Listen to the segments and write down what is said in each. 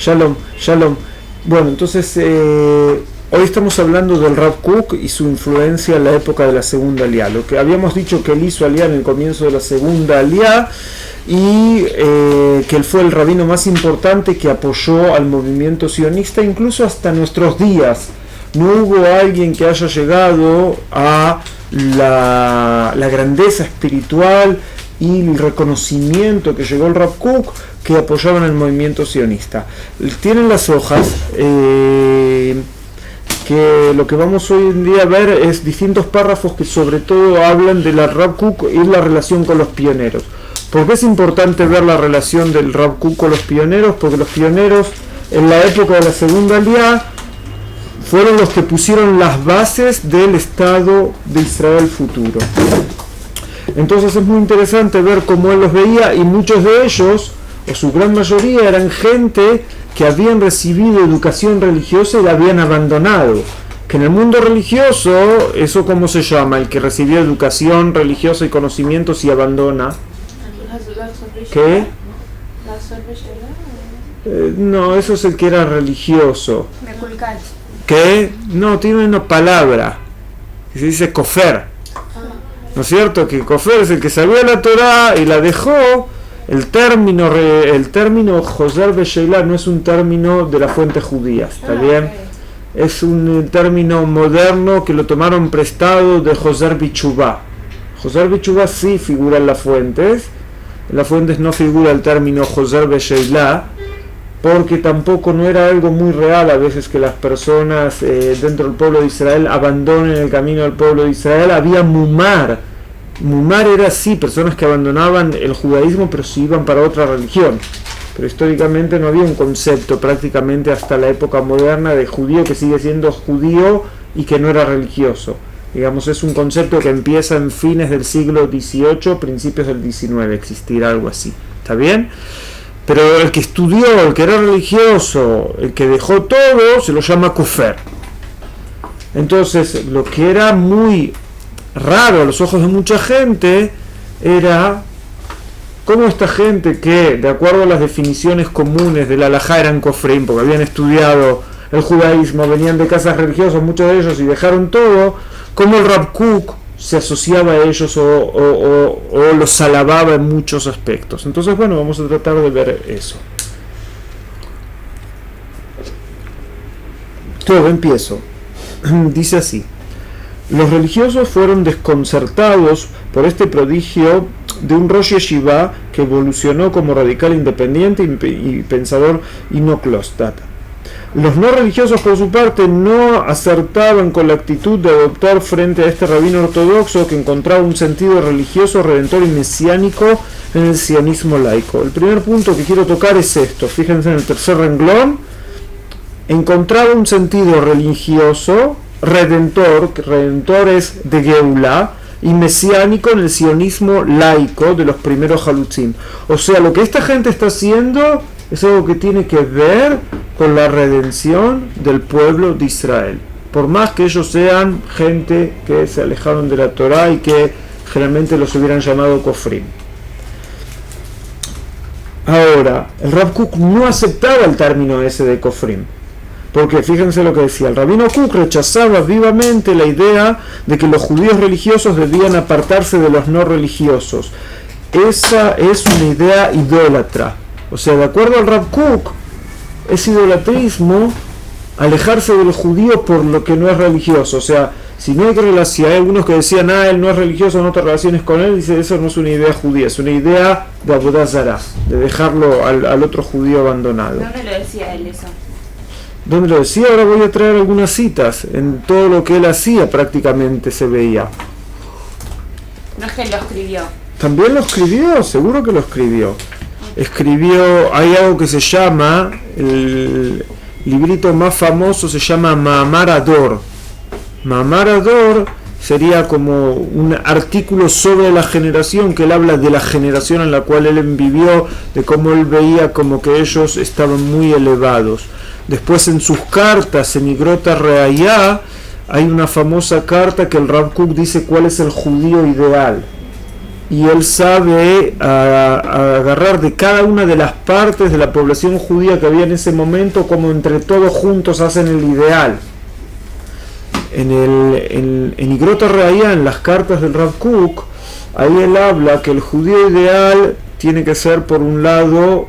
Shalom, shalom. Bueno, entonces hoy estamos hablando del Rav Kook y su influencia en la época de la segunda Aliyá. Lo que habíamos dicho que él hizo Aliyá en el comienzo de la segunda Aliyá y que él fue el rabino más importante que apoyó al movimiento sionista incluso hasta nuestros días. No hubo alguien que haya llegado a la grandeza espiritual y el reconocimiento que llegó el Rav Kook que apoyaban el movimiento sionista. Tienen las hojas que lo que vamos hoy en día a ver es distintos párrafos que sobre todo hablan de la Rav Kook y la relación con los pioneros. ¿Por qué es importante ver la relación del Rav Kook con los pioneros? Porque los pioneros en la época de la segunda Aliyá fueron los que pusieron las bases del Estado de Israel futuro. Entonces es muy interesante ver cómo él los veía, y muchos de ellos, o su gran mayoría, eran gente que habían recibido educación religiosa y la habían abandonado. Que en el mundo religioso, ¿eso cómo se llama? El que recibió educación religiosa y conocimientos y abandona. ¿Qué? No, eso es el que era religioso. ¿Qué? No, tiene una palabra que se dice kofer. ¿No es cierto? Que kofer es el que sabía la Torá y la dejó. El término Joser Besheilá no es un término de la fuente judía, ¿está bien? Es un término moderno que lo tomaron prestado de Joser Bichubá. Joser Bichubá sí figura en las fuentes no figura el término Joser Besheilá, porque tampoco no era algo muy real a veces que las personas dentro del pueblo de Israel abandonen el camino del pueblo de Israel. Había mumar era así, personas que abandonaban el judaísmo pero se iban para otra religión, pero históricamente no había un concepto prácticamente hasta la época moderna de judío que sigue siendo judío y que no era religioso. Digamos, es un concepto que empieza en fines del siglo XVIII, principios del XIX, existir algo así, ¿está bien? Pero el que estudió, el que era religioso, el que dejó todo, se lo llama kofer. Entonces, lo que era muy raro a los ojos de mucha gente era cómo esta gente que, de acuerdo a las definiciones comunes de la halajá, eran kofrim, porque habían estudiado el judaísmo, venían de casas religiosas, muchos de ellos, y dejaron todo, cómo el Rav Kook se asociaba a ellos o los alababa en muchos aspectos. Entonces, bueno, vamos a tratar de ver eso. Todo, empiezo. Dice así: los religiosos fueron desconcertados por este prodigio de un Rosh Yeshiva que evolucionó como radical independiente y pensador inoclostata. Los no religiosos, por su parte, no acertaban con la actitud de adoptar frente a este rabino ortodoxo que encontraba un sentido religioso, redentor y mesiánico en el sionismo laico. El primer punto que quiero tocar es esto. Fíjense en el tercer renglón. Encontraba un sentido religioso, redentor, que redentor es de Geulá, y mesiánico en el sionismo laico de los primeros Halutzim. O sea, lo que esta gente está haciendo es algo que tiene que ver con la redención del pueblo de Israel. Por más que ellos sean gente que se alejaron de la Torá y que generalmente los hubieran llamado kofrim. Ahora, el Rav Kook no aceptaba el término ese de kofrim. Porque fíjense lo que decía, el rabino Kook rechazaba vivamente la idea de que los judíos religiosos debían apartarse de los no religiosos. Esa es una idea idólatra. O sea, de acuerdo al Rav Kook, es idolatrismo alejarse de los judíos por lo que no es religioso. O sea, si no hay que relacionar, hay algunos que decían, él no es religioso, no te relaciones con él, dice, eso no es una idea judía, es una idea de Avodah Zará, de dejarlo al otro judío abandonado. ¿Dónde lo decía él eso? ¿Dónde lo decía? Ahora voy a traer algunas citas. En todo lo que él hacía prácticamente se veía. No es que lo escribió. También lo escribió, seguro que lo escribió. Escribió, hay algo que se llama, el librito más famoso se llama Ma'amar Ador. Ma'amar Ador sería como un artículo sobre la generación, que él habla de la generación en la cual él vivió, de cómo él veía como que ellos estaban muy elevados. Después en sus cartas, en Igrota Reayá, hay una famosa carta que el Rav Kook dice cuál es el judío ideal. y él sabe a agarrar de cada una de las partes de la población judía que había en ese momento, como entre todos juntos hacen el ideal. En Igrot HaReaya, en las cartas del Rav Kook, ahí él habla que el judío ideal tiene que ser, por un lado,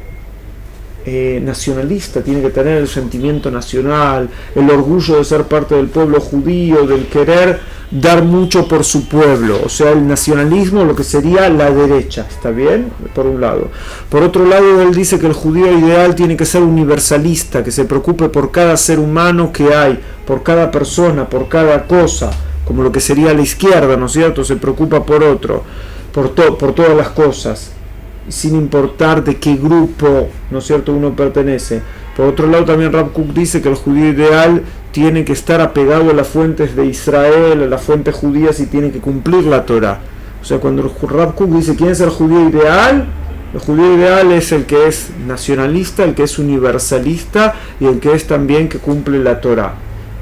nacionalista, tiene que tener el sentimiento nacional, el orgullo de ser parte del pueblo judío, del querer dar mucho por su pueblo, o sea, el nacionalismo, lo que sería la derecha, ¿está bien? Por un lado. Por otro lado, él dice que el judío ideal tiene que ser universalista, que se preocupe por cada ser humano que hay, por cada persona, por cada cosa, como lo que sería la izquierda, ¿no es cierto? Se preocupa por otro, por todas las cosas, sin importar de qué grupo, ¿no es cierto?, uno pertenece. Por otro lado, también Rav Kook dice que el judío ideal tiene que estar apegado a las fuentes de Israel, a las fuentes judías, y tiene que cumplir la Torah. O sea, cuando Rav Kook dice quién es el judío ideal es el que es nacionalista, el que es universalista y el que es también que cumple la Torah.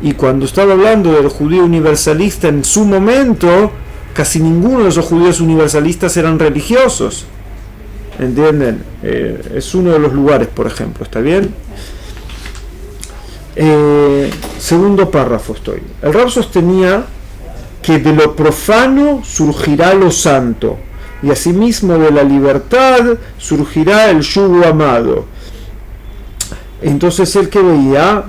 Y cuando estaba hablando del judío universalista en su momento, casi ninguno de esos judíos universalistas eran religiosos. ¿Entienden? Es uno de los lugares, por ejemplo, ¿está bien? Segundo párrafo estoy. El Rab sostenía que de lo profano surgirá lo santo, y asimismo de la libertad surgirá el yugo amado. Entonces él que veía,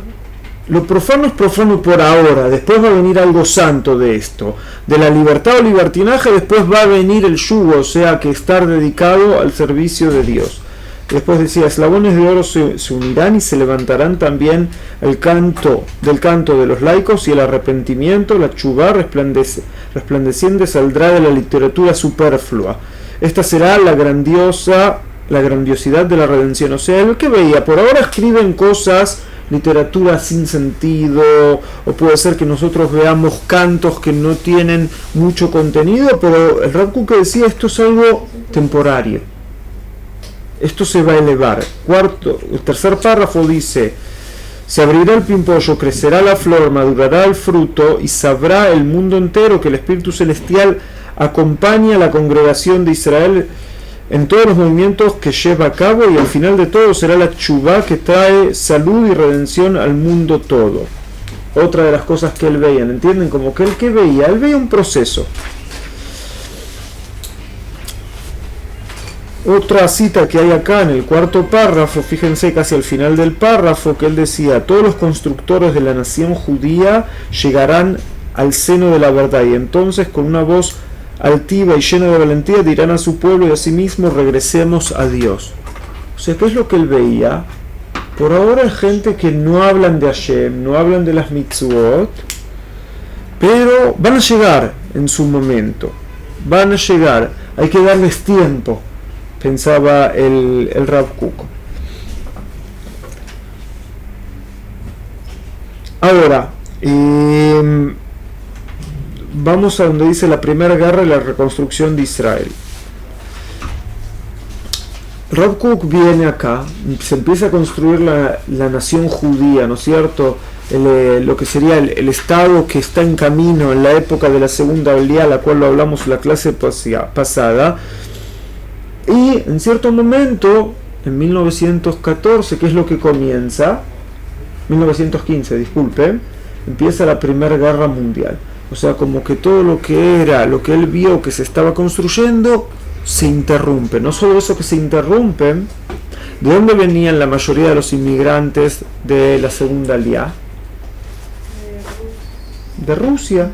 lo profano es profano por ahora, después va a venir algo santo de esto. De la libertad o libertinaje después va a venir el yugo, o sea que estar dedicado al servicio de Dios. Después decía, eslabones de oro se unirán y se levantarán también del canto de los laicos, y el arrepentimiento, la tshuvá resplandeciente saldrá de la literatura superflua. Esta será la grandiosidad de la redención. O sea, el que veía, por ahora escriben cosas, literatura sin sentido, o puede ser que nosotros veamos cantos que no tienen mucho contenido, pero el Rav Kook decía, esto es algo temporario, esto se va a elevar. El tercer párrafo dice, se abrirá el pimpollo, crecerá la flor, madurará el fruto, y sabrá el mundo entero que el Espíritu Celestial acompaña a la congregación de Israel en todos los movimientos que lleva a cabo, y al final de todo será la tshuvá que trae salud y redención al mundo todo. Otra de las cosas que él veía, ¿entienden? Como que él veía un proceso. Otra cita que hay acá en el cuarto párrafo, fíjense casi al final del párrafo, que él decía, todos los constructores de la nación judía llegarán al seno de la verdad, y entonces con una voz altiva y llena de valentía dirán a su pueblo y a sí mismo, regresemos a Dios. O sea, ¿qué es lo que él veía? Por ahora hay gente que no hablan de Hashem, no hablan de las mitzvot, pero van a llegar en su momento, van a llegar, hay que darles tiempo, pensaba el Rav Kook. Ahora, vamos a donde dice la primera guerra y la reconstrucción de Israel. Rav Kook viene acá, se empieza a construir la nación judía, ¿no es cierto? Lo que sería el Estado que está en camino en la época de la segunda Aliyá, la cual lo hablamos en la clase pasada. Y en cierto momento, en 1914, ¿qué es lo que comienza? 1915, disculpen, empieza la Primera Guerra Mundial. O sea, como que todo lo que él vio que se estaba construyendo, se interrumpe. No solo eso, que se interrumpen. ¿De dónde venían la mayoría de los inmigrantes de la segunda Aliyá? De Rusia.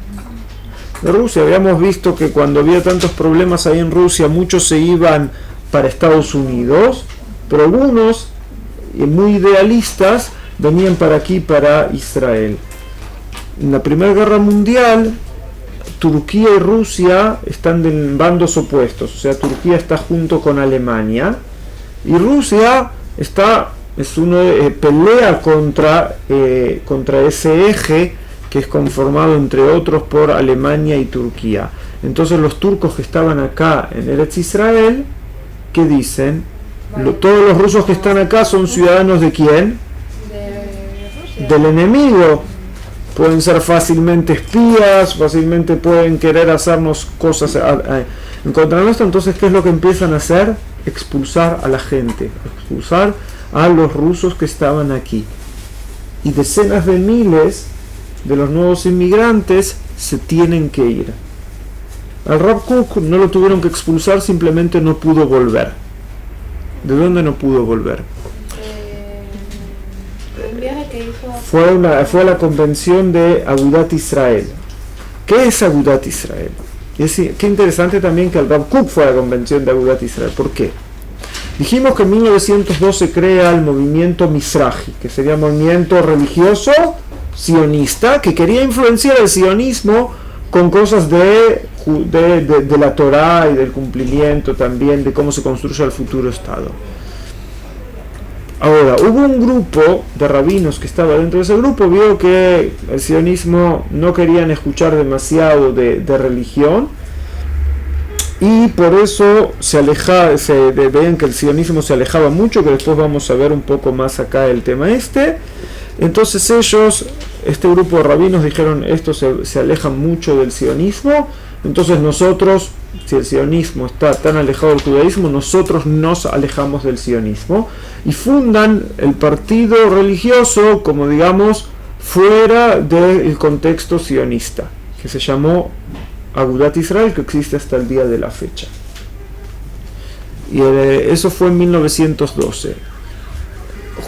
De Rusia. Habíamos visto que cuando había tantos problemas ahí en Rusia, muchos se iban para Estados Unidos, pero algunos, muy idealistas, venían para aquí, para Israel. En la Primera Guerra Mundial, Turquía y Rusia están en bandos opuestos. O sea, Turquía está junto con Alemania y Rusia pelea contra ese eje que es conformado, entre otros, por Alemania y Turquía. Entonces los turcos que estaban acá en Eretz Israel, ¿qué dicen? Todos los rusos que están acá son ciudadanos ¿de quién? De Rusia. Del enemigo. pueden ser fácilmente espías, fácilmente pueden querer hacernos cosas en contra nuestra. Entonces, ¿qué es lo que empiezan a hacer? Expulsar a la gente, expulsar a los rusos que estaban aquí. Y decenas de miles de los nuevos inmigrantes se tienen que ir. Al Rav Kook no lo tuvieron que expulsar, simplemente no pudo volver. ¿De dónde no pudo volver? Un viaje que hizo Fue a la convención de Agudat Israel. ¿Qué es Agudat Israel? Qué interesante también que el Rav Kook fue a la convención de Agudat Israel. ¿Por qué? Dijimos que en 1912 crea el movimiento Mizrahi, que sería un movimiento religioso sionista que quería influenciar el sionismo con cosas de la Torá y del cumplimiento también de cómo se construye el futuro Estado. Ahora, hubo un grupo de rabinos que estaba dentro de ese grupo, vio que el sionismo no querían escuchar demasiado de religión, y por eso veían que el sionismo se alejaba mucho, que después vamos a ver un poco más acá el tema este. Entonces este grupo de rabinos dijeron, esto se aleja mucho del sionismo, entonces nosotros, si el sionismo está tan alejado del judaísmo, nosotros nos alejamos del sionismo, y fundan el partido religioso, como digamos, fuera del contexto sionista, que se llamó Agudat Israel, que existe hasta el día de la fecha. Y eso fue en 1912.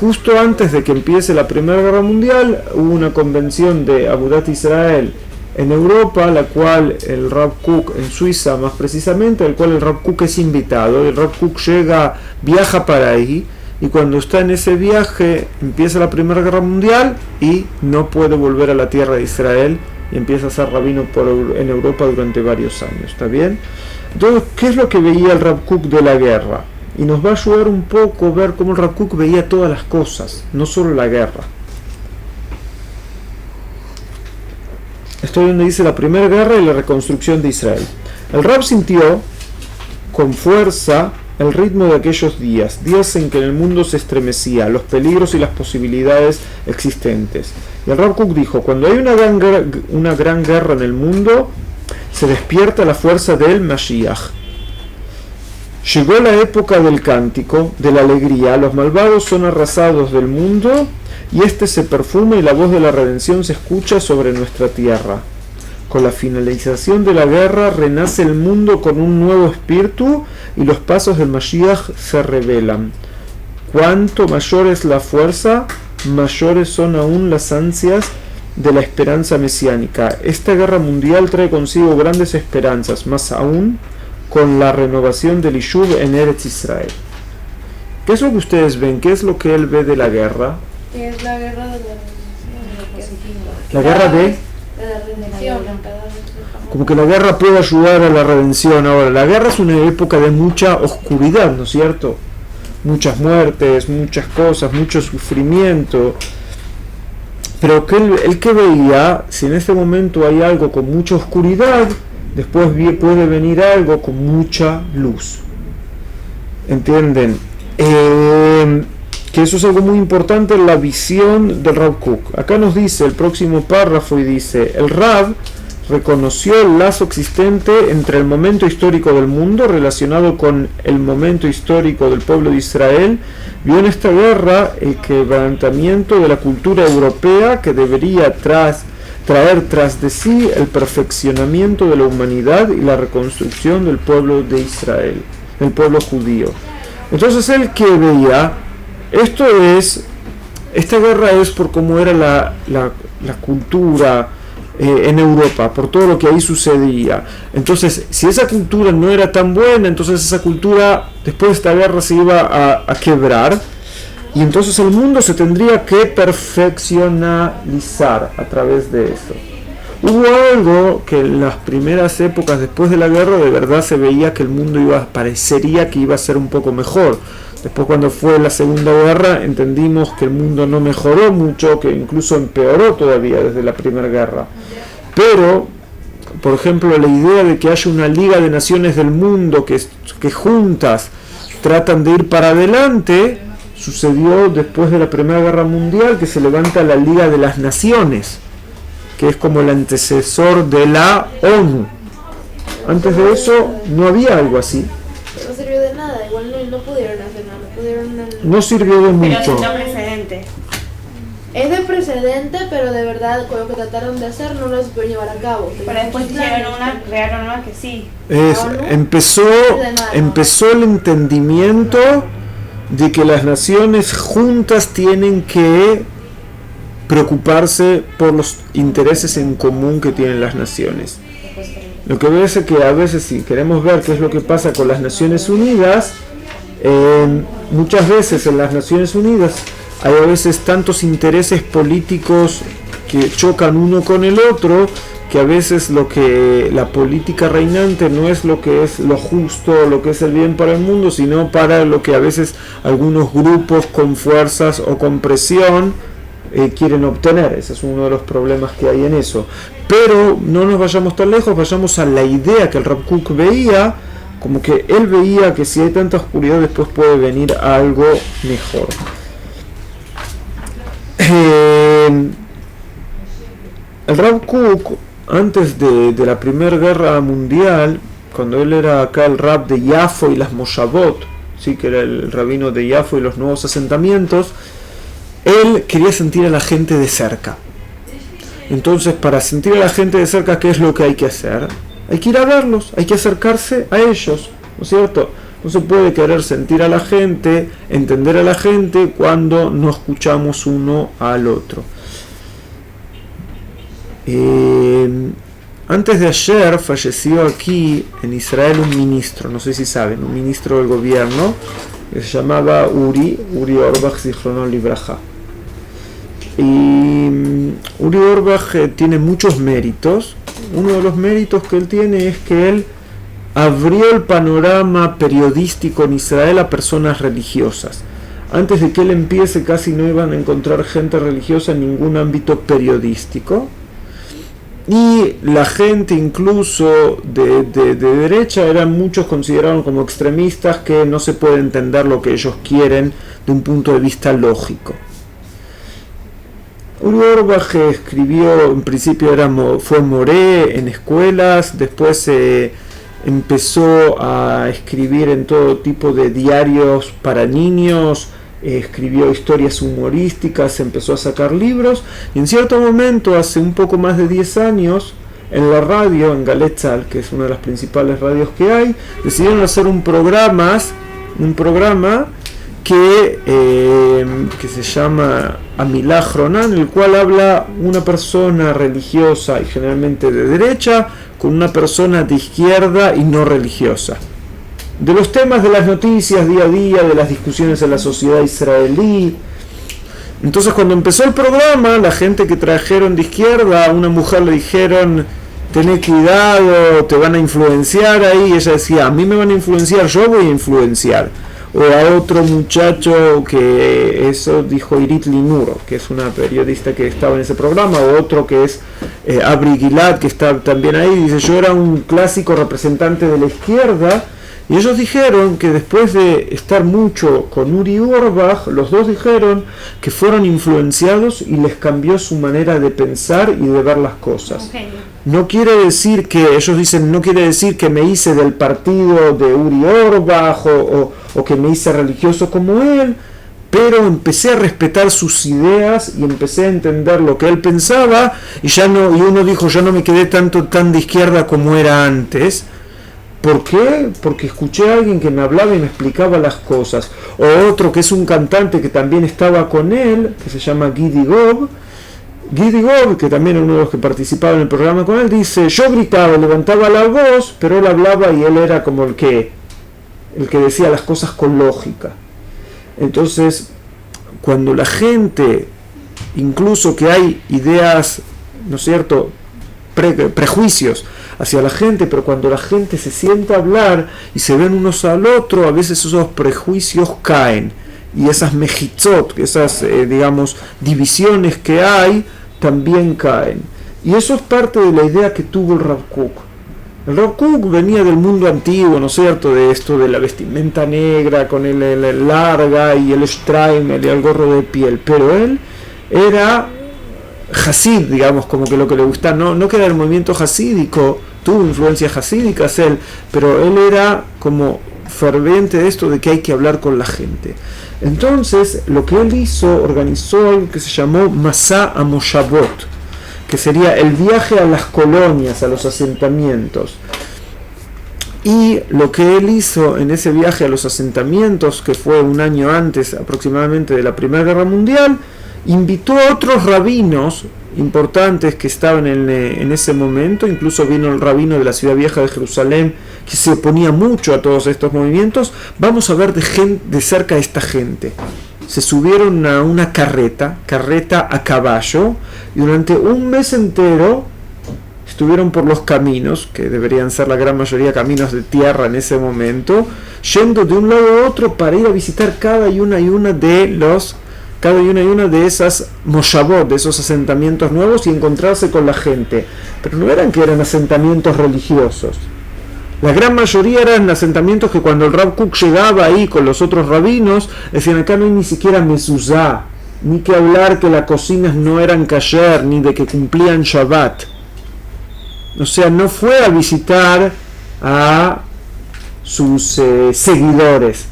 Justo antes de que empiece la Primera Guerra Mundial, hubo una convención de Agudat Israel en Europa, la cual el Rav Kook, en Suiza más precisamente, al cual el Rav Kook es invitado. El Rav Kook viaja para ahí, y cuando está en ese viaje empieza la Primera Guerra Mundial y no puede volver a la tierra de Israel, y empieza a ser rabino en Europa durante varios años. ¿Está bien? Entonces, ¿qué es lo que veía el Rav Kook de la guerra? Y nos va a ayudar un poco ver cómo el Rav Kook veía todas las cosas, no solo la guerra. Esto es donde dice la primera guerra y la reconstrucción de Israel. El Rav sintió con fuerza el ritmo de aquellos días en que el mundo se estremecía, los peligros y las posibilidades existentes. Y el Rav Kook dijo, cuando hay una gran guerra en el mundo, se despierta la fuerza del Mashiach. Llegó la época del cántico, de la alegría, los malvados son arrasados del mundo, y este se perfuma y la voz de la redención se escucha sobre nuestra tierra. Con la finalización de la guerra renace el mundo con un nuevo espíritu y los pasos del Mashiach se revelan. Cuanto mayor es la fuerza, mayores son aún las ansias de la esperanza mesiánica. Esta guerra mundial trae consigo grandes esperanzas, más aún con la renovación del Yishuv en Eretz Israel. ¿Qué es lo que ustedes ven? ¿Qué es lo que él ve de la guerra? que es la guerra de La guerra de... la redención. Como que la guerra puede ayudar a la redención. Ahora, la guerra es una época de mucha oscuridad, ¿no es cierto? Muchas muertes, muchas cosas, mucho sufrimiento. Pero él que veía, si en este momento hay algo con mucha oscuridad, después puede venir algo con mucha luz. ¿Entienden? Que eso es algo muy importante en la visión del Rav Kook. Acá nos dice el próximo párrafo y dice: el Rav reconoció el lazo existente entre el momento histórico del mundo relacionado con el momento histórico del pueblo de Israel. Vio en esta guerra el quebrantamiento de la cultura europea que debería traer tras de sí el perfeccionamiento de la humanidad y la reconstrucción del pueblo de Israel, del pueblo judío. Entonces él que veía, esta guerra es por cómo era la cultura en Europa, por todo lo que ahí sucedía. Entonces, si esa cultura no era tan buena, entonces esa cultura después de esta guerra se iba a quebrar, y entonces el mundo se tendría que perfeccionalizar a través de eso. Hubo algo que en las primeras épocas después de la guerra de verdad se veía que el mundo parecería que iba a ser un poco mejor. Después, cuando fue la Segunda Guerra, entendimos que el mundo no mejoró mucho, que incluso empeoró todavía desde la Primera Guerra. Pero, por ejemplo, la idea de que haya una Liga de Naciones del mundo que juntas tratan de ir para adelante, sucedió después de la Primera Guerra Mundial, que se levanta la Liga de las Naciones. que es como el antecesor de la ONU. Antes de eso no había algo así. No sirvió de nada, igual no pudieron hacer nada, No sirvió de Pero mucho. sentó precedente. Es de precedente, pero de verdad con lo que trataron de hacer no lo pudieron llevar a cabo. Pero después crearon una que sí. Empezó el entendimiento de que las naciones juntas tienen que preocuparse por los intereses en común que tienen las naciones. Lo que ves es que a veces, si queremos ver qué es lo que pasa con las Naciones Unidas, muchas veces en las Naciones Unidas hay a veces tantos intereses políticos que chocan uno con el otro, que a veces lo que la política reinante no es lo que es lo justo, lo que es el bien para el mundo, sino para lo que a veces algunos grupos con fuerzas o con presión quieren obtener. Ese es uno de los problemas que hay en eso. Pero no nos vayamos tan lejos, vayamos a la idea que el Rav Kook veía, como que él veía que si hay tanta oscuridad después puede venir algo mejor. El Rav Kook, antes de la Primera Guerra Mundial, cuando él era acá el Rab de Yafo y las Moshavot, ¿sí? Que era el rabino de Yafo y los nuevos asentamientos, él quería sentir a la gente de cerca. Entonces, para sentir a la gente de cerca, ¿qué es lo que hay que hacer? Hay que ir a verlos, hay que acercarse a ellos, ¿no es cierto? No se puede querer sentir a la gente, entender a la gente cuando no escuchamos uno al otro. Antes de ayer falleció aquí en Israel un ministro, no sé si saben, un ministro del gobierno que se llamaba Uri Orbach Zichrono Livraja. Y Uri Orbach tiene muchos méritos. Uno de los méritos que él tiene es que él abrió el panorama periodístico en Israel a personas religiosas. Antes de que él empiece casi no iban a encontrar gente religiosa en ningún ámbito periodístico. Y la gente incluso de derecha muchos consideraron como extremistas, que no se puede entender lo que ellos quieren de un punto de vista lógico. Uri Orbach escribió, en principio fue moré en escuelas, después empezó a escribir en todo tipo de diarios para niños, escribió historias humorísticas, empezó a sacar libros, y en cierto momento, hace un poco más de 10 años, en la radio, en Galei Tzahal, que es una de las principales radios que hay, decidieron hacer un programa que se llama Amilá Chroná, en el cual habla una persona religiosa y generalmente de derecha con una persona de izquierda y no religiosa, de los temas de las noticias día a día, de las discusiones en la sociedad israelí. Entonces, cuando empezó el programa, la gente que trajeron de izquierda, a una mujer le dijeron: tené cuidado, te van a influenciar ahí. Y ella decía: a mí me van a influenciar, yo voy a influenciar. O a otro muchacho, que eso dijo Irit Linuro, que es una periodista que estaba en ese programa, o otro que es Abri Gilad, que está también ahí, dice: yo era un clásico representante de la izquierda. Y ellos dijeron que después de estar mucho con Uri Orbach, los dos dijeron que fueron influenciados y les cambió su manera de pensar y de ver las cosas. Okay. No quiere decir que, ellos dicen, no quiere decir que me hice del partido de Uri Orbach o que me hice religioso como él, pero empecé a respetar sus ideas y empecé a entender lo que él pensaba, y uno dijo: yo no me quedé tan de izquierda como era antes. ¿Por qué? Porque escuché a alguien que me hablaba y me explicaba las cosas. O otro que es un cantante que también estaba con él, que se llama Gidi Gob, que también era uno de los que participaba en el programa con él, dice: yo gritaba, levantaba la voz, pero él hablaba y él era como el que decía las cosas con lógica. Entonces, cuando la gente, incluso que hay ideas, ¿no es cierto?, prejuicios hacia la gente, pero cuando la gente se sienta a hablar y se ven unos al otro, a veces esos prejuicios caen, y esas mejitzot, esas divisiones que hay, también caen. Y eso es parte de la idea que tuvo el Rav Kook. El Rav Kook venía del mundo antiguo, ¿no es cierto?, de esto de la vestimenta negra con el larga y el streimel y el gorro de piel, pero él era Hasid, digamos, como que lo que le gustaba, no que era el movimiento hasídico, tuvo influencias hasídicas él, pero él era como ferviente de esto de que hay que hablar con la gente. Entonces, lo que él hizo, organizó algo que se llamó Masá a Moshavot, que sería el viaje a las colonias, a los asentamientos. Y lo que él hizo en ese viaje a los asentamientos, que fue un año antes aproximadamente de la Primera Guerra Mundial, invitó a otros rabinos importantes que estaban en ese momento. Incluso vino el rabino de la ciudad vieja de Jerusalén, que se oponía mucho a todos estos movimientos. Vamos a ver de cerca a esta gente. Se subieron a una carreta a caballo, y durante un mes entero estuvieron por los caminos, que deberían ser la gran mayoría caminos de tierra en ese momento, yendo de un lado a otro para ir a visitar cada y una de esas moshavot, de esos asentamientos nuevos, y encontrarse con la gente. Pero no eran que eran asentamientos religiosos. La gran mayoría eran asentamientos que cuando el Rav Kook llegaba ahí con los otros rabinos, decían: acá no hay ni siquiera mezuzá, ni que hablar que las cocinas no eran kasher, ni de que cumplían Shabbat. O sea, no fue a visitar a sus seguidores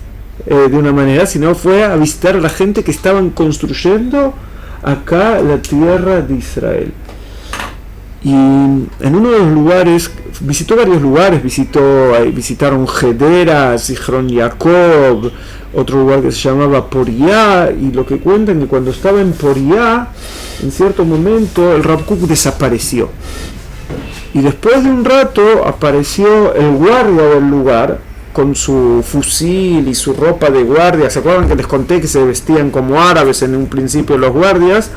de una manera, sino fue a visitar a la gente que estaban construyendo acá la tierra de Israel. Y en uno de los lugares, visitó varios lugares, visitaron Hedera, Zichron Yaakov, otro lugar que se llamaba Poriá, y lo que cuentan que cuando estaba en Poriá, en cierto momento el Rav Kook desapareció. Y después de un rato apareció el guardia del lugar con su fusil y su ropa de guardia. ¿Se acuerdan que les conté que se vestían como árabes en un principio los guardias?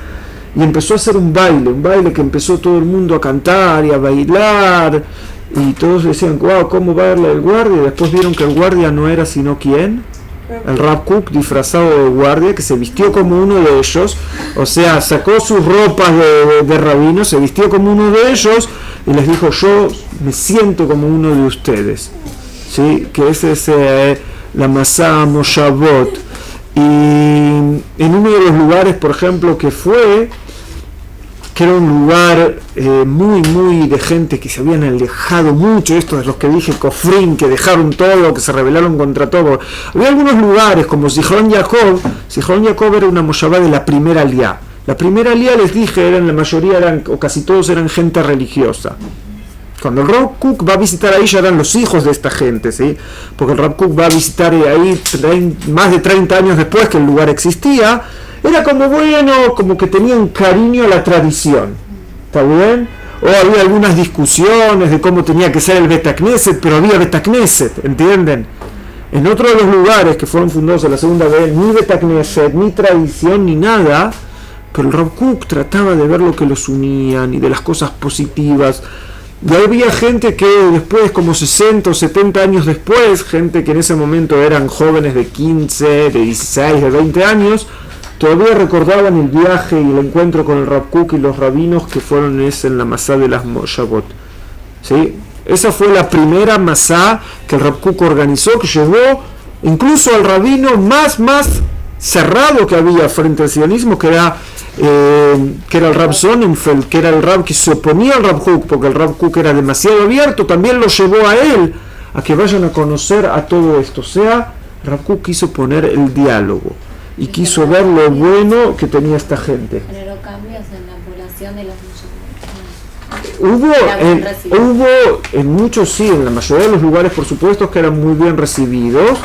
Y empezó a hacer un baile que empezó todo el mundo a cantar y a bailar, y todos decían: wow, ¿cómo baila el guardia? Y después vieron que el guardia no era sino ¿quién? El Rav Kook, disfrazado de guardia, que se vistió como uno de ellos, o sea, sacó sus ropas de rabino, se vistió como uno de ellos y les dijo: yo me siento como uno de ustedes, ¿sí? Que ese es la Masá Moshavot. Y en uno de los lugares, por ejemplo, que era un lugar muy de gente que se habían alejado mucho, estos de los que dije, Kofrim, que dejaron todo, que se rebelaron contra todo. Había algunos lugares como Zichron Yaakov. Zichron Yaakov era una moshavá de la primera aliá. La primera aliá, les dije, la mayoría o casi todos eran gente religiosa. Cuando el Rav Kook va a visitar ahí, ya eran los hijos de esta gente, ¿sí? Porque el Rav Kook va a visitar ahí más de 30 años después que el lugar existía. Era como como que tenían cariño a la tradición, ¿está bien? O había algunas discusiones de cómo tenía que ser el Bet HaKnesset, pero había Bet HaKnesset, ¿entienden? En otro de los lugares que fueron fundados en la segunda vez, ni Bet HaKnesset, ni tradición, ni nada, pero el Rav Kook trataba de ver lo que los unían y de las cosas positivas. Y había gente que después, como 60 o 70 años después, gente que en ese momento eran jóvenes de 15, de 16, de 20 años, todavía recordaban el viaje y el encuentro con el Rav Kook y los rabinos que fueron en la masá de las Moshavot, ¿sí? Esa fue la primera masá que el Rav Kook organizó, que llevó incluso al rabino más cerrado que había frente al sionismo, que era el Rav Sonnenfeld, que era el Rav que se oponía al Rav Kook, porque el Rav Kook era demasiado abierto. También lo llevó a él a que vayan a conocer a todo esto. O sea, Rav Kook quiso poner el diálogo y quiso ver lo bueno que tenía esta gente. ¿Generó cambios en la población de los musulmanes? Hubo en muchos, sí, en la mayoría de los lugares, por supuesto, que eran muy bien recibidos.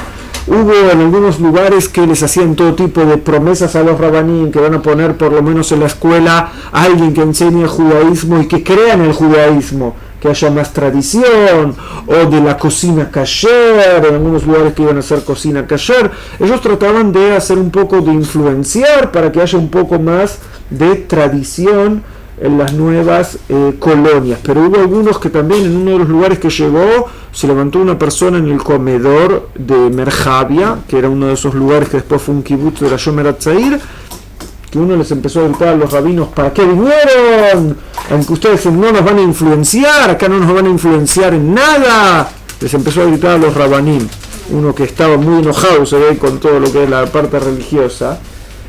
Hubo en algunos lugares que les hacían todo tipo de promesas a los rabanín, que van a poner por lo menos en la escuela a alguien que enseñe el judaísmo y que crea en el judaísmo, que haya más tradición, o de la cocina kasher, en algunos lugares que iban a hacer cocina kasher. Ellos trataban de hacer un poco de influenciar para que haya un poco más de tradición en las nuevas colonias. Pero hubo algunos que también, en uno de los lugares que llegó, se levantó una persona en el comedor de Merjavia, que era uno de esos lugares que después fue un kibutz de la Shomer HaTzair, que uno les empezó a gritar a los rabinos: ¿para qué vinieron? Aunque ustedes no nos van a influenciar, acá no nos van a influenciar en nada. Les empezó a gritar a los rabanim, uno que estaba muy enojado, se ve, con todo lo que es la parte religiosa.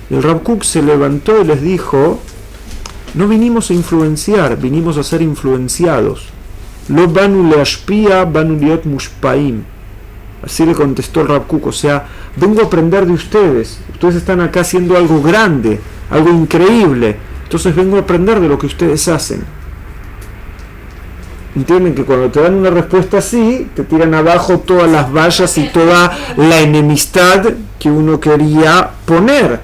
El Rav Kook se levantó y les dijo: No vinimos a influenciar, vinimos a ser influenciados. Lo banu leashpia, banu liot mushpaim. Así le contestó el Rav Kook, o sea, vengo a aprender de ustedes. Ustedes están acá haciendo algo grande, algo increíble. Entonces vengo a aprender de lo que ustedes hacen. Entienden que cuando te dan una respuesta así, te tiran abajo todas las vallas y toda la enemistad que uno quería poner.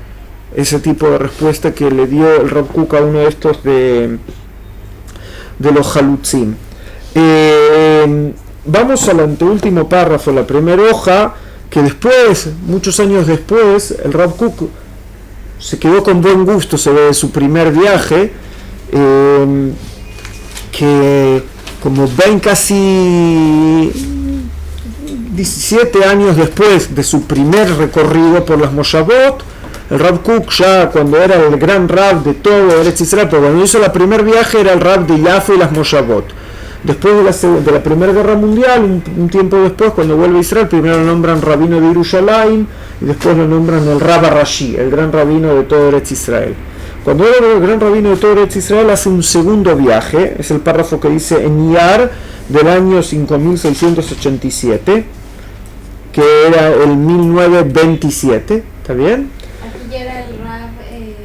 Ese tipo de respuesta que le dio el Rav Kook a uno de estos de los Halutzim. Vamos al anteúltimo párrafo, la primera hoja, que después, muchos años después, el Rav Kook se quedó con buen gusto, se ve de su primer viaje, que como ven casi 17 años después de su primer recorrido por las Moshavot, el Rav Kook ya cuando era el gran Rav de todo Eretz Israel, pero cuando hizo el primer viaje era el Rav de Yafo y las Moshavot. Después de la Primera Guerra Mundial, un tiempo después, cuando vuelve a Israel, primero lo nombran rabino de Yerushalayim y después lo nombran el Rav Rashi, el gran rabino de todo Eretz Israel. Cuando era el gran rabino de todo Eretz Israel, hace un segundo viaje, es el párrafo que dice en Iyar del año 5687, que era el 1927, ¿está bien? Aquí ya era el Rav.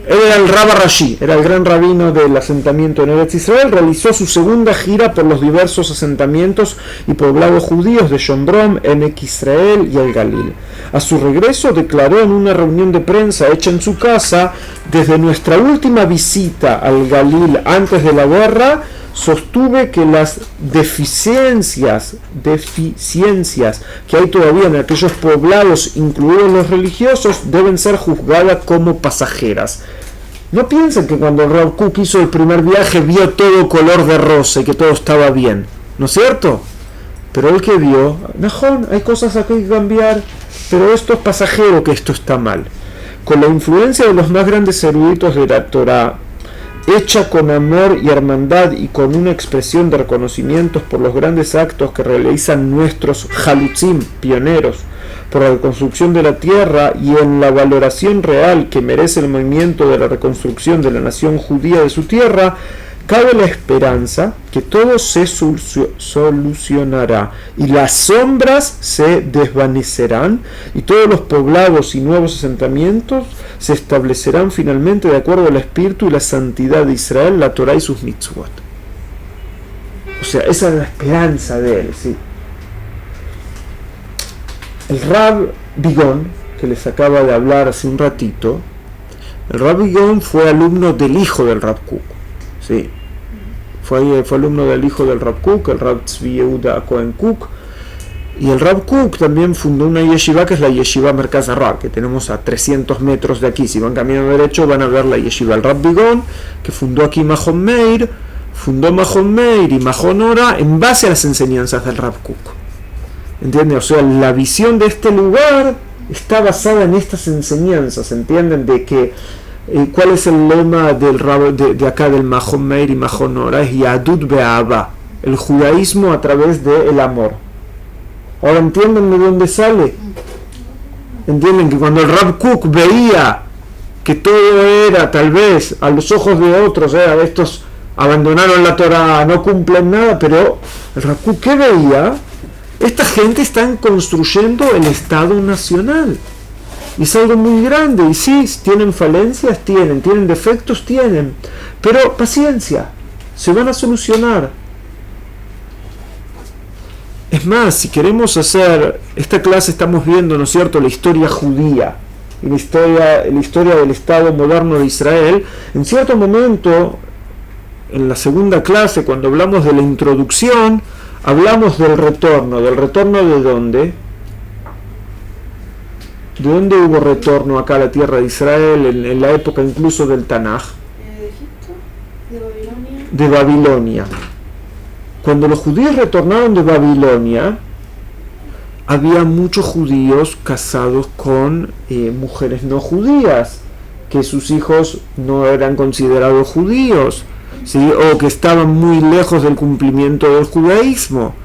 Él era el Rav Rashi, era el gran rabino del asentamiento en Eretz Israel. Realizó su segunda gira por los diversos asentamientos y poblados judíos de Shomron, Emek Israel y el Galil. A su regreso declaró en una reunión de prensa hecha en su casa: desde nuestra última visita al Galil antes de la guerra, sostuve que las deficiencias que hay todavía en aquellos poblados, incluidos los religiosos, deben ser juzgadas como pasajeras. No piensen que cuando Rav Kook hizo el primer viaje vio todo color de rosa y que todo estaba bien, ¿no es cierto? Pero él que vio, Najón, hay cosas aquí que cambiar, pero esto es pasajero, que esto está mal. Con la influencia de los más grandes eruditos de la Torá, hecha con amor y hermandad y con una expresión de reconocimientos por los grandes actos que realizan nuestros halutzim, pioneros, por la reconstrucción de la tierra y en la valoración real que merece el movimiento de la reconstrucción de la nación judía de su tierra, cabe la esperanza que todo se solucionará y las sombras se desvanecerán y todos los poblados y nuevos asentamientos se establecerán finalmente de acuerdo al espíritu y la santidad de Israel, la Torá y sus mitzvot. O sea, esa es la esperanza de él, ¿sí? El Rav Bigón, que les acaba de hablar hace un ratito, el Rav Bigón fue alumno del hijo del Rav Kook, ¿sí? Fue alumno del hijo del Rav Kook, el Rav Tzvi Yehuda Cohen Kook, y el Rav Kook también fundó una yeshiva que es la yeshiva Merkaz HaRab, que tenemos a 300 metros de aquí. Si van caminando derecho van a ver la yeshiva. El Rav Bigón, que fundó aquí Mahon Meir, y Mahon Ora en base a las enseñanzas del Rav Kook. ¿Entienden? O sea, la visión de este lugar está basada en estas enseñanzas, ¿entienden? De que ¿cuál es el lema del de acá del Mahon Meir y Mahon Ora? Es Yadut Be'ava, el judaísmo a través del amor. Ahora entienden de dónde sale. Entienden que cuando el Rav Kook veía que todo era tal vez a los ojos de otros, estos abandonaron la Torah, no cumplen nada, pero el Rav Kook, ¿qué veía? Esta gente están construyendo el Estado Nacional. Y es algo muy grande. Y sí, tienen falencias, tienen defectos, tienen. Pero paciencia, se van a solucionar. Es más, si queremos hacer, esta clase estamos viendo, ¿no es cierto?, la historia judía y la historia del Estado moderno de Israel. En cierto momento, en la segunda clase, cuando hablamos de la introducción, hablamos del retorno. ¿Del retorno de dónde? ¿De dónde hubo retorno acá a la tierra de Israel en la época incluso del Tanaj? ¿De Egipto? ¿De Babilonia? De Babilonia. Cuando los judíos retornaron de Babilonia, había muchos judíos casados con mujeres no judías, que sus hijos no eran considerados judíos, ¿sí? O que estaban muy lejos del cumplimiento del judaísmo.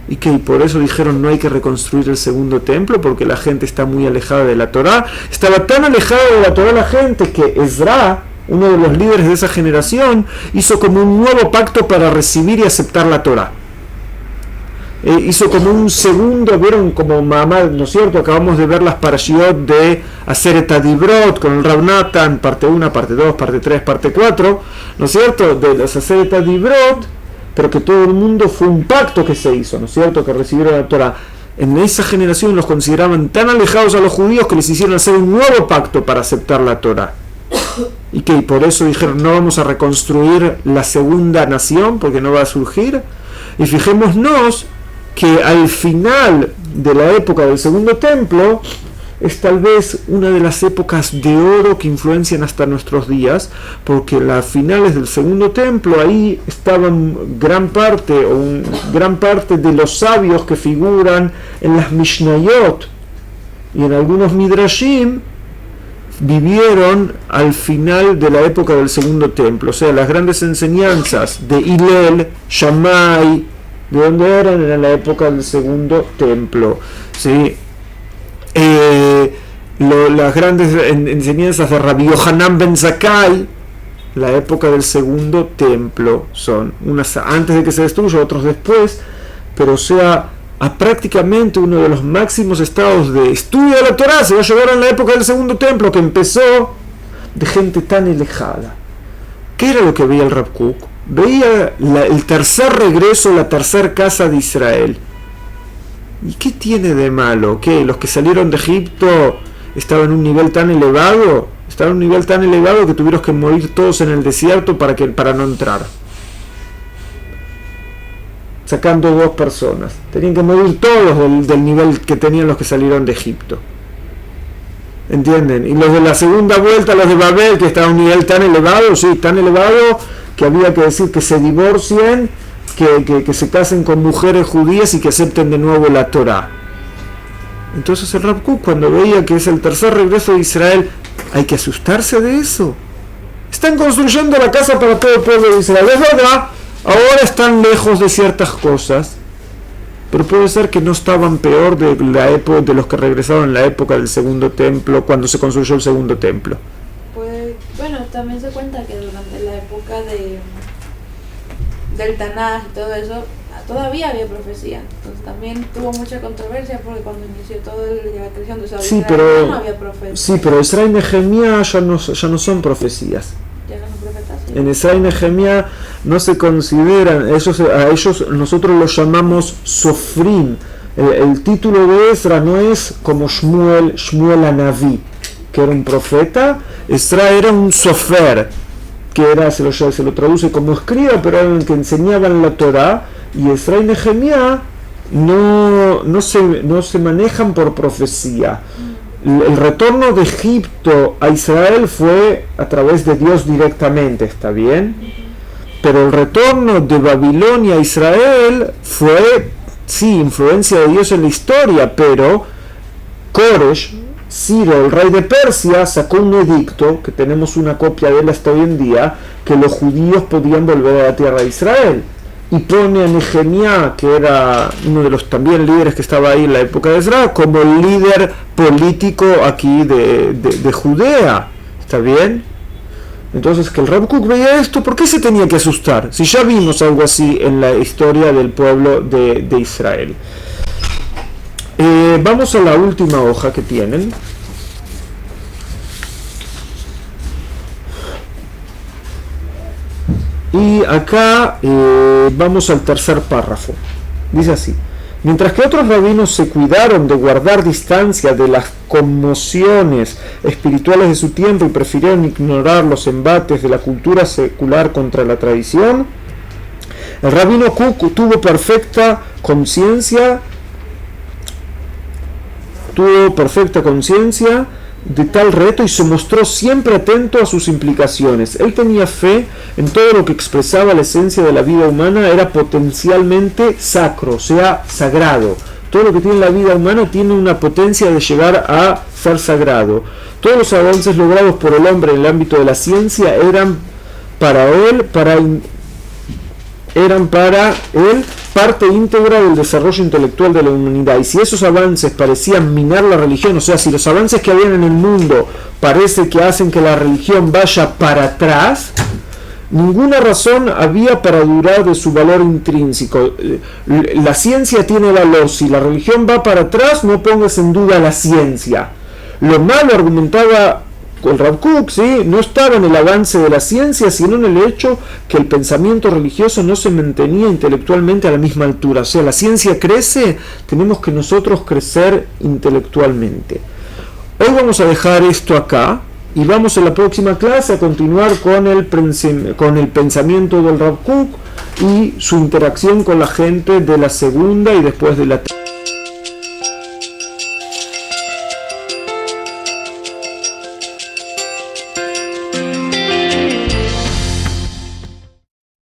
Y que por eso dijeron no hay que reconstruir el segundo templo porque la gente está muy alejada de la Torá. Estaba tan alejada de la Torá la gente que Ezra, uno de los líderes de esa generación, hizo como un nuevo pacto para recibir y aceptar la Torá. Hizo como un segundo, vieron como mamá, ¿no es cierto? Acabamos de ver las parashiot de Aseret Adibrot con el Rav Natan, parte 1, parte 2, parte 3, parte 4, ¿no es cierto? De los Aseret Adibrot, pero que todo el mundo fue un pacto que se hizo, ¿no es cierto? Que recibieron la Torah. En esa generación los consideraban tan alejados a los judíos que les hicieron hacer un nuevo pacto para aceptar la Torah. Y que por eso dijeron, no vamos a reconstruir la segunda nación porque no va a surgir. Y fijémonos que al final de la época del segundo templo es tal vez una de las épocas de oro que influencian hasta nuestros días, porque las finales del segundo templo, ahí estaban gran parte de los sabios que figuran en las Mishnayot y en algunos Midrashim, vivieron al final de la época del segundo templo. O sea, las grandes enseñanzas de Hillel, Shammai, ¿de dónde eran? Era la época del segundo templo, ¿sí? Las grandes enseñanzas de Rabbi Yohanan ben Zakkai, la época del segundo templo, son unas antes de que se destruya, otros después, pero o sea, a prácticamente uno de los máximos estados de estudio de la Torá se va a llegar en la época del segundo templo, que empezó de gente tan alejada. ¿Qué era lo que veía el Rav Kook? Veía el tercer regreso, la tercera casa de Israel. ¿Y qué tiene de malo? ¿Qué? ¿Los que salieron de Egipto estaban en un nivel tan elevado? Estaban en un nivel tan elevado que tuvieron que morir todos en el desierto para no entrar. Sacando 2 personas. Tenían que morir todos del nivel que tenían los que salieron de Egipto. ¿Entienden? Y los de la segunda vuelta, los de Babel, que estaban a un nivel tan elevado, sí, tan elevado, que había que decir que se divorcien, que se casen con mujeres judías y que acepten de nuevo la Torá. Entonces el Rav Kook, cuando veía que es el tercer regreso de Israel, hay que asustarse de eso. Están construyendo la casa para todo el pueblo de Israel. Es verdad, ahora están lejos de ciertas cosas, pero puede ser que no estaban peor de la época de los que regresaron en la época del segundo templo, cuando se construyó el segundo templo. Pues, bueno, también se cuenta que durante la época del Tanaj y todo eso, todavía había profecía. Entonces también tuvo mucha controversia porque cuando inició toda la creación de Israel, no había profecía. Sí, pero Esra y Nehemia ya no son profecías. Ya no son profetas. Sí. En Esra y Nehemia no se consideran, a ellos nosotros los llamamos Sofrim. El título de Esra no es como Shmuel Anaví, que era un profeta. Esra era un sofer, que era, se lo traduce como escriba, pero era el que enseñaban la Torá. Y Esra y Nehemia no se manejan por profecía. El retorno de Egipto a Israel fue a través de Dios directamente, ¿está bien? Pero el retorno de Babilonia a Israel fue, sí, influencia de Dios en la historia, pero Koresh, Ciro, el rey de Persia, sacó un edicto, que tenemos una copia de él hasta hoy en día, que los judíos podían volver a la tierra de Israel. Y pone a Nehemia, que era uno de los también líderes que estaba ahí en la época de Ezra, como líder político aquí de Judea. ¿Está bien? Entonces, que el Rav Kook veía esto, ¿por qué se tenía que asustar? Si ya vimos algo así en la historia del pueblo de Israel. Vamos a la última hoja que tienen. Y acá vamos al tercer párrafo. Dice así: mientras que otros rabinos se cuidaron de guardar distancia de las conmociones espirituales de su tiempo y prefirieron ignorar los embates de la cultura secular contra la tradición, el rabino Kook tuvo perfecta conciencia de tal reto y se mostró siempre atento a sus implicaciones. Él tenía fe en todo lo que expresaba la esencia de la vida humana, era potencialmente sacro, o sea, sagrado. Todo lo que tiene la vida humana tiene una potencia de llegar a ser sagrado. Todos los avances logrados por el hombre en el ámbito de la ciencia eran para él parte íntegra del desarrollo intelectual de la humanidad. Y si esos avances parecían minar la religión, o sea, si los avances que habían en el mundo parece que hacen que la religión vaya para atrás, ninguna razón había para dudar de su valor intrínseco. La ciencia tiene valor. Si la religión va para atrás, no pongas en duda la ciencia. Lo malo, argumentaba el Rav Kook, ¿sí?, no estaba en el avance de la ciencia, sino en el hecho que el pensamiento religioso no se mantenía intelectualmente a la misma altura. O sea, la ciencia crece, tenemos que nosotros crecer intelectualmente. Hoy vamos a dejar esto acá y vamos en la próxima clase a continuar con el pensamiento del Rav Kook y su interacción con la gente de la segunda y después de la tercera.